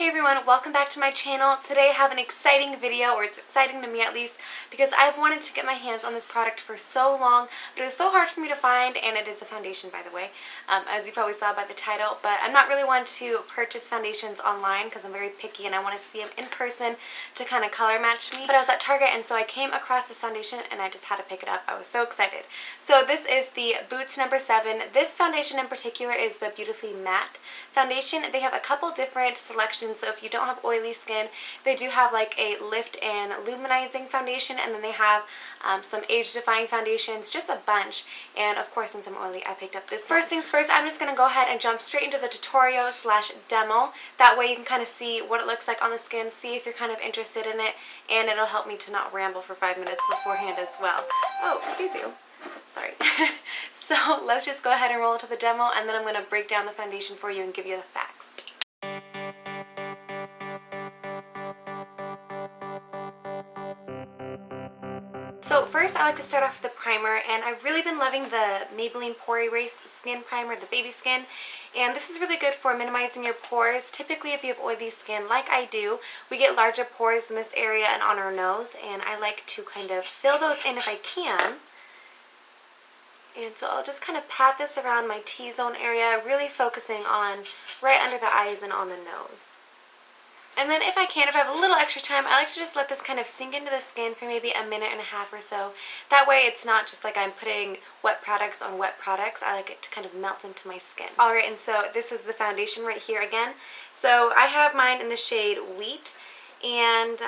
Hey everyone, welcome back to my channel. Today I have an exciting video, or it's exciting to me at least, because I've wanted to get my hands on this product for so long, but it was so hard for me to find, and it is a foundation by the way, as you probably saw by the title, but I'm not really one to purchase foundations online because I'm very picky and I want to see them in person to kind of color match me. But I was at Target and so I came across this foundation and I just had to pick it up. I was so excited. So this is the Boots number 7. This foundation in particular is the Beautifully Matte foundation. They have a couple different selections, so if you don't have oily skin, they do have like a lift and luminizing foundation, and then they have some age-defying foundations, just a bunch. And of course, since I'm oily, I picked up this one. First things first, I'm just going to go ahead and jump straight into the tutorial slash demo. That way you can kind of see what it looks like on the skin, see if you're kind of interested in it, and it'll help me to not ramble for 5 minutes beforehand as well. Oh, excuse you. Sorry. So let's just go ahead and roll into the demo, and then I'm going to break down the foundation for you and give you the facts. So first I like to start off with the primer, and I've really been loving the Maybelline Pore Erase Skin Primer, the baby skin, and this is really good for minimizing your pores. Typically if you have oily skin like I do, we get larger pores in this area and on our nose, and I like to kind of fill those in if I can. And so I'll just kind of pat this around my T-zone area, really focusing on right under the eyes and on the nose. And then if I can, if I have a little extra time, I like to just let this kind of sink into the skin for maybe a minute and a half or so. That way it's not just like I'm putting wet products on wet products. I like it to kind of melt into my skin. Alright, and so this is the foundation right here again. So I have mine in the shade Wheat. And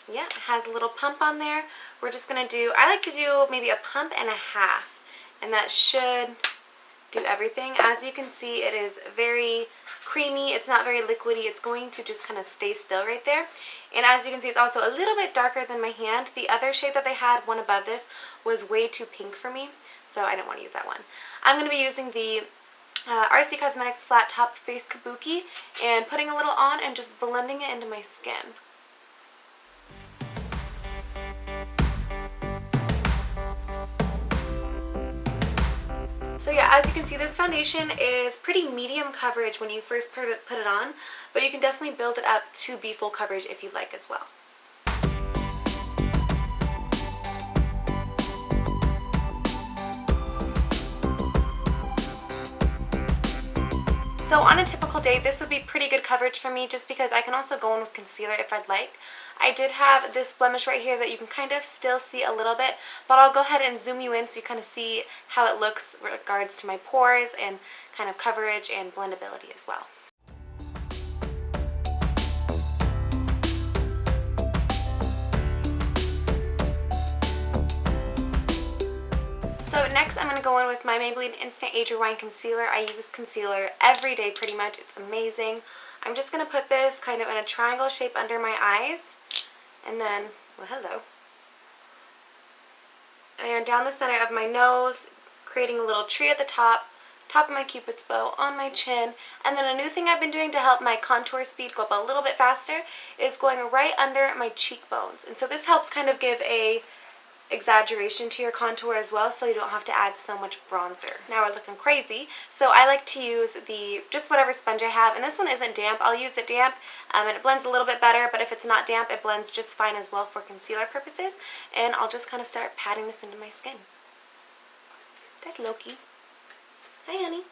yeah, it has a little pump on there. We're just going to do, I like to do maybe a pump and a half. And that should do everything. As you can see, it is very creamy. It's not very liquidy. It's going to just kind of stay still right there. And as you can see, it's also a little bit darker than my hand. The other shade that they had, one above this, was way too pink for me, so I didn't want to use that one. I'm going to be using the RC Cosmetics Flat Top Face Kabuki and putting a little on and just blending it into my skin. So yeah, as you can see, this foundation is pretty medium coverage when you first put it on, but you can definitely build it up to be full coverage if you'd like as well. So on a typical day, this would be pretty good coverage for me just because I can also go in with concealer if I'd like. I did have this blemish right here that you can kind of still see a little bit, but I'll go ahead and zoom you in so you kind of see how it looks with regards to my pores and kind of coverage and blendability as well. So next I'm going to go in with my Maybelline Instant Age Rewind Concealer. I use this concealer every day pretty much. It's amazing. I'm just going to put this kind of in a triangle shape under my eyes. And then, well, hello. And down the center of my nose, creating a little tree at the top of my Cupid's bow, on my chin. And then a new thing I've been doing to help my contour speed go up a little bit faster is going right under my cheekbones. And so this helps kind of give a exaggeration to your contour as well, so you don't have to add so much bronzer. Now we're looking crazy, so I like to use just whatever sponge I have, and this one isn't damp. I'll use it damp, and it blends a little bit better, but if it's not damp, it blends just fine as well for concealer purposes, and I'll just kind of start patting this into my skin. That's Loki. Hi, honey.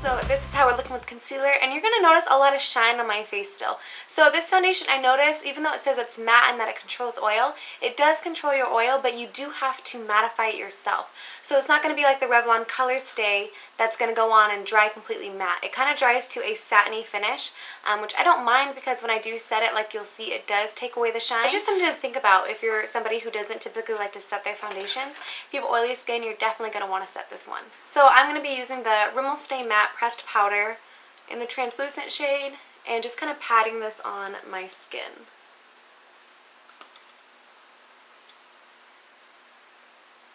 So this is how we're looking with concealer, and you're going to notice a lot of shine on my face still. So this foundation, I noticed, even though it says it's matte and that it controls oil, it does control your oil, but you do have to mattify it yourself. So it's not going to be like the Revlon Color Stay that's going to go on and dry completely matte. It kind of dries to a satiny finish, which I don't mind because when I do set it, like you'll see, it does take away the shine. It's just something to think about if you're somebody who doesn't typically like to set their foundations. If you have oily skin, you're definitely going to want to set this one. So I'm going to be using the Rimmel Stay Matte Pressed Powder in the translucent shade and just kind of patting this on my skin.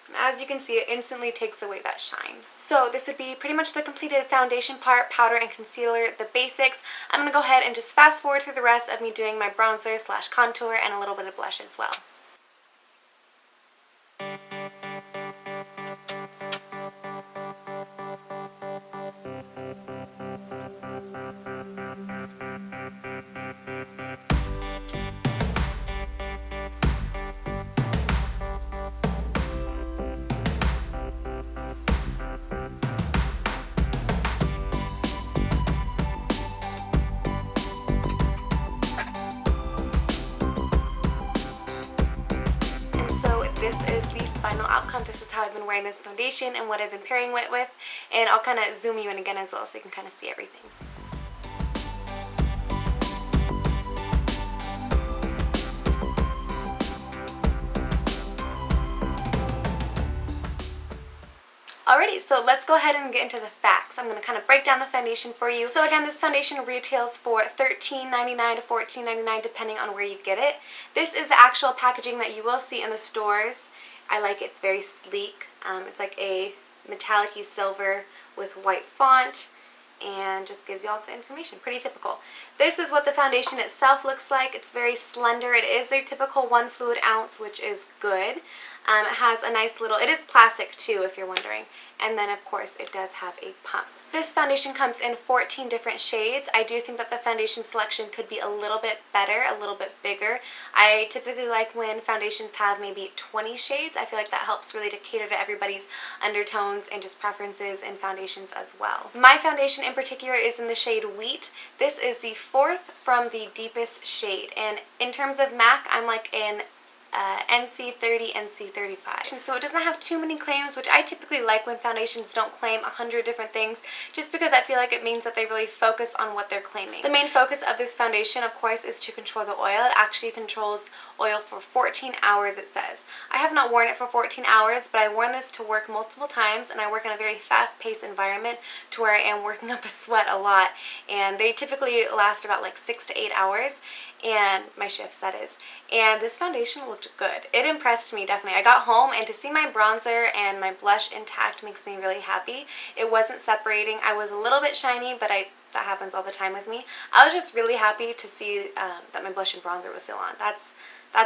And as you can see, it instantly takes away that shine. So this would be pretty much the completed foundation part, powder and concealer, the basics. I'm going to go ahead and just fast forward through the rest of me doing my bronzer / contour and a little bit of blush as well. This is the final outcome. This is how I've been wearing this foundation and what I've been pairing it with. And I'll kind of zoom you in again as well so you can kind of see everything. Alrighty, so let's go ahead and get into the facts. I'm going to kind of break down the foundation for you. So again, this foundation retails for $13.99 to $14.99 depending on where you get it. This is the actual packaging that you will see in the stores. I like it. It's very sleek. It's like a metallic-y silver with white font and just gives you all the information. Pretty typical. This is what the foundation itself looks like. It's very slender. It is a typical 1 fluid ounce, which is good. It has a nice little, it is plastic too if you're wondering, and then of course it does have a pump. This foundation comes in 14 different shades. I do think that the foundation selection could be a little bit better, a little bit bigger. I typically like when foundations have maybe 20 shades. I feel like that helps really to cater to everybody's undertones and just preferences in foundations as well. My foundation in particular is in the shade Wheat. This is the 4th from the deepest shade, and in terms of MAC, I'm like an NC30, NC35. So it doesn't have too many claims, which I typically like when foundations don't claim 100 different things, just because I feel like it means that they really focus on what they're claiming. The main focus of this foundation, of course, is to control the oil. It actually controls oil for 14 hours, it says. I have not worn it for 14 hours, but I worn this to work multiple times, and I work in a very fast-paced environment to where I am working up a sweat a lot, and they typically last about like 6 to 8 hours, and my shifts, that is. And this foundation looked good. It impressed me, definitely. I got home, and to see my bronzer and my blush intact makes me really happy. It wasn't separating. I was a little bit shiny, but that happens all the time with me. I was just really happy to see that my blush and bronzer was still on. That's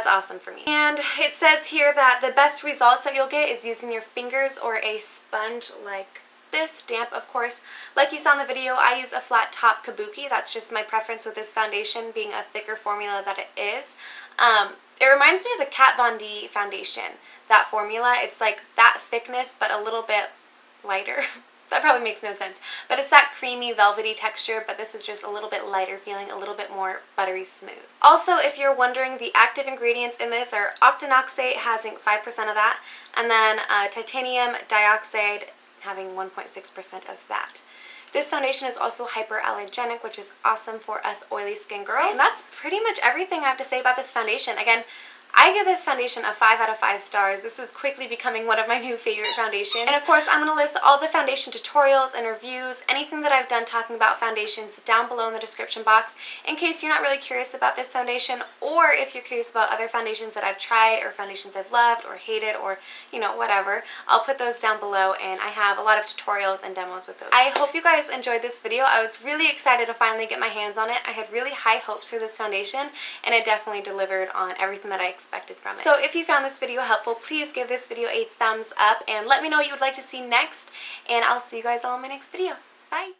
awesome for me. And it says here that the best results that you'll get is using your fingers or a sponge like this, damp of course. Like you saw in the video, I use a flat top kabuki. That's just my preference with this foundation, being a thicker formula that it is. It reminds me of the Kat Von D foundation, that formula. It's like that thickness but a little bit lighter. That probably makes no sense. But it's that creamy, velvety texture, but this is just a little bit lighter feeling, a little bit more buttery smooth. Also, if you're wondering, the active ingredients in this are octinoxate, having 5% of that, and then titanium dioxide, having 1.6% of that. This foundation is also hyperallergenic, which is awesome for us oily skin girls. And that's pretty much everything I have to say about this foundation. Again, I give this foundation a 5 out of 5 stars. This is quickly becoming one of my new favorite foundations. And of course, I'm going to list all the foundation tutorials and reviews, anything that I've done talking about foundations down below in the description box, in case you're not really curious about this foundation, or if you're curious about other foundations that I've tried, or foundations I've loved or hated, or, you know, whatever. I'll put those down below, and I have a lot of tutorials and demos with those. I hope you guys enjoyed this video. I was really excited to finally get my hands on it. I had really high hopes for this foundation, and it definitely delivered on everything that I expected from it. So if you found this video helpful, please give this video a thumbs up and let me know what you would like to see next, and I'll see you guys all in my next video. Bye!